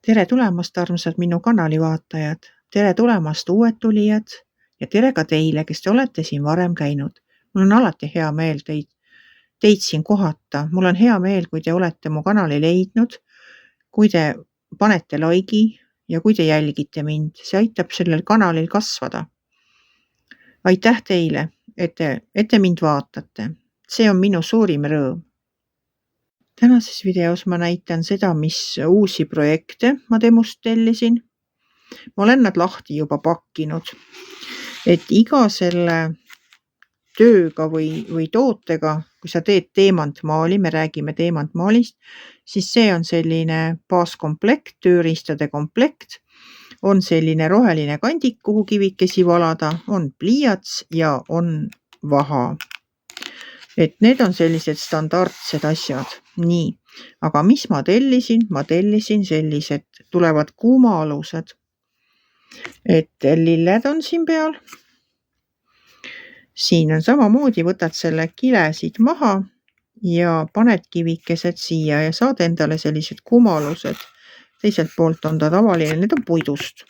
Tere tulemast, armsad minu kanali vaatajad! Tere tulemast, uued tulijad! Ja tere ka teile, kes te olete siin varem käinud. Mul on alati hea meel teid siin kohata. Mul on hea meel, kui te olete mu kanali leidnud, kui te panete laigi ja kui te jälgite mind. See aitab sellel kanalil kasvada. Aitäh teile, et te mind vaatate. See on minu suurim rõõm. Tänases videos ma näitan seda, mis uusi projekte ma Temust tellisin. Ma olen nad lahti juba pakkinud. Et iga selle tööga või tootega, kui sa teed teemantmaali, me räägime teemantmaalist, siis see on selline baaskomplekt, tööriistade komplekt. On selline roheline kandik, kuhu kivikesi valada, on pliiats ja on vaha. Et need on sellised standardsed asjad. Nii, aga mis ma tellisin? Ma tellisin sellised, tulevad kuumaalused. Et lilled on siin peal. Siin on samamoodi, võtad selle kile siit maha ja paned kivikesed siia ja saad endale sellised kuumaalused. Teiselt poolt on ta tavaline, need on puidust.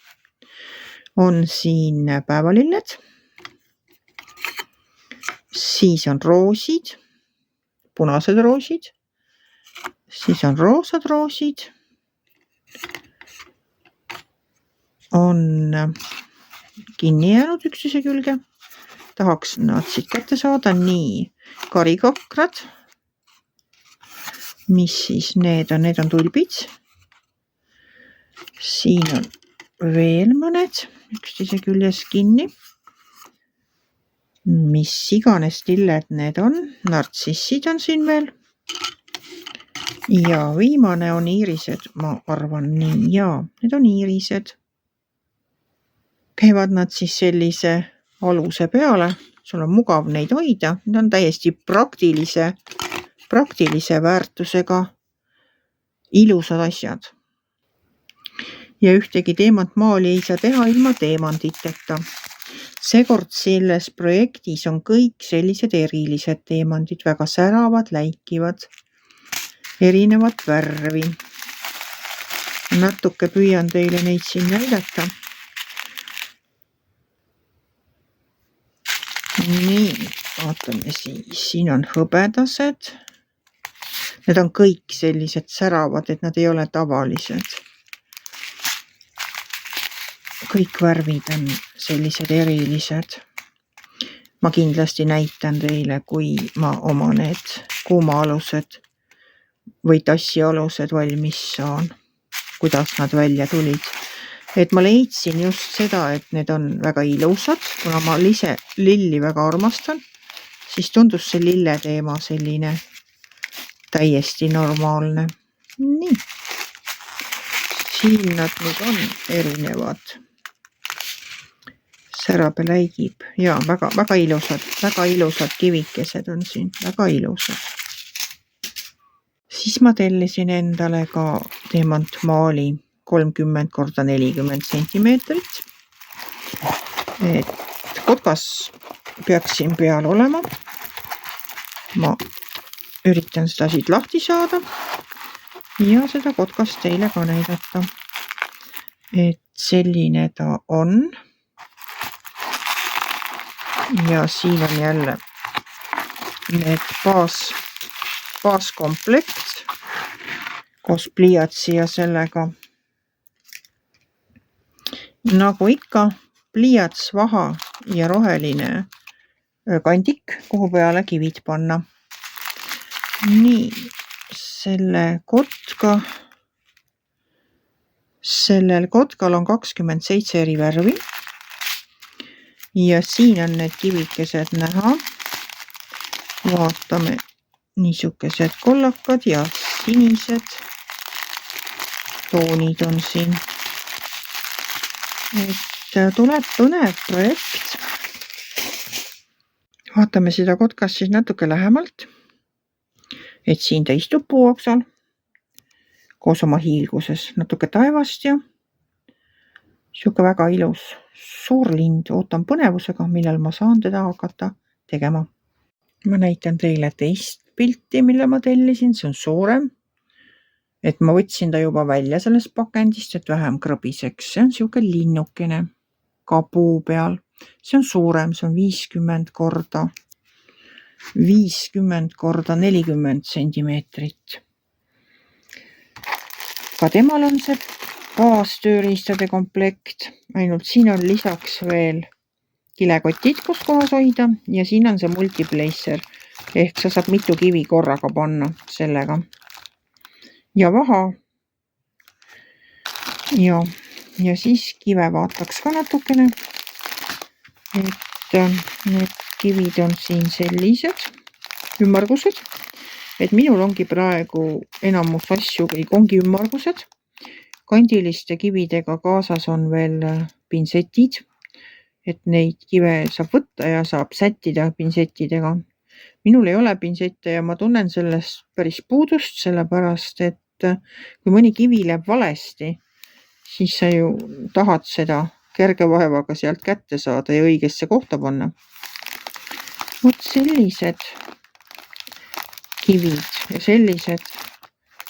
On siin päevalilled. Siis on roosid, punased roosid, siis on roosad roosid, on kinni jäänud üksteise külge, tahaks nad siit kätte saada, nii, karikakrad, mis siis need on tulbid, siin on veel mõned üksteise küljes kinni. Mis iganes lilled need on, nartsissid on siin veel. Ja viimane on iirised, ma arvan nii, jaa, need on iirised. Käivad nad siis sellise aluse peale, sul on mugav neid hoida, need on täiesti praktilise väärtusega ilusad asjad. Ja ühtegi teemantmaali ei saa teha ilma teemantiteta. Seekord selles projektis on kõik sellised erilised teemandid, väga säravad, läikivad, erinevat värvi. Natuke püüan teile neid siin näidata. Nii, vaatame siis, siin on hõbedased. Need on kõik sellised säravad, et nad ei ole tavalised. Kõik värvid on sellised erilised. Ma kindlasti näitan teile, kui ma oma need kuumaalused või tassialused valmis saan, kuidas nad välja tulid. Et ma leidsin just seda, et need on väga ilusad, kuna ma lilli väga armastan, siis tundus see lille teema selline täiesti normaalne. Nii, siin nad nüüd on erinevad. Särab ja läigib. Ja väga ilusad kivikesed on siin. Väga ilusad. Siis ma tellisin endale ka teemantmaali 30x40 centimeetrit. Et kotkas peaks siin peal olema. Ma üritan seda siit lahti saada ja seda kotkast teile ka näidata. Et selline ta on. Ja siin on jälle need baaskomplekt koos pliiatsi ja sellega. Nagu ikka, pliiats, vaha ja roheline kandik, kuhu peale kivid panna. Nii, sellel kotkal on 27 eri värvi. Ja siin on need kivikesed näha. Vaatame, niisugused kollakad ja sinised toonid on siin. Et tuleb põnev projekt. Vaatame seda kotkast siis natuke lähemalt. Et siin ta istub puuoksal koos oma hiilguses natuke taevast ja siuke väga ilus suur lind. Ootan põnevusega, millal ma saan teda hakata tegema. Ma näitan teile teist pilti, mille ma tellisin. See on suurem. et ma võtsin ta juba välja sellest pakendist, et vähem krõbiseks. See on siuke linnukene ka puu peal. See on suurem, see on 50 korda 40 sentimeetrit. Ka temal on see baastööriistade komplekt, ainult siin on lisaks veel kilekotid, kus kohas hoida ja siin on see multiplacer ehk sa saad mitu kivi korraga panna sellega. Ja vaha. Ja siis kive vaataks ka natukene, et need kivid on siin sellised ümmargused, et minul ongi praegu enamus asju kõik ongi ümmargused. Kandiliste kividega kaasas on veel pintsetid, et neid kive saab võtta ja saab sättida pintsettidega. Minul ei ole pintsette ja ma tunnen sellest päris puudust, sellepärast et kui mõni kivi läheb valesti, siis sa ju tahad seda kerge vaevaga sealt kätte saada ja õigesse kohta panna. Vot sellised kivid ja sellised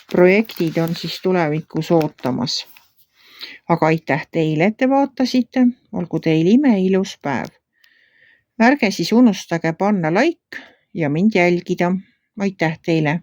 projektid on siis tulevikus ootamas. Aga aitäh teile, et te vaatasite. Olgu teil imeilus päev. Ärge siis unustage panna like ja mind jälgida. Aitäh teile!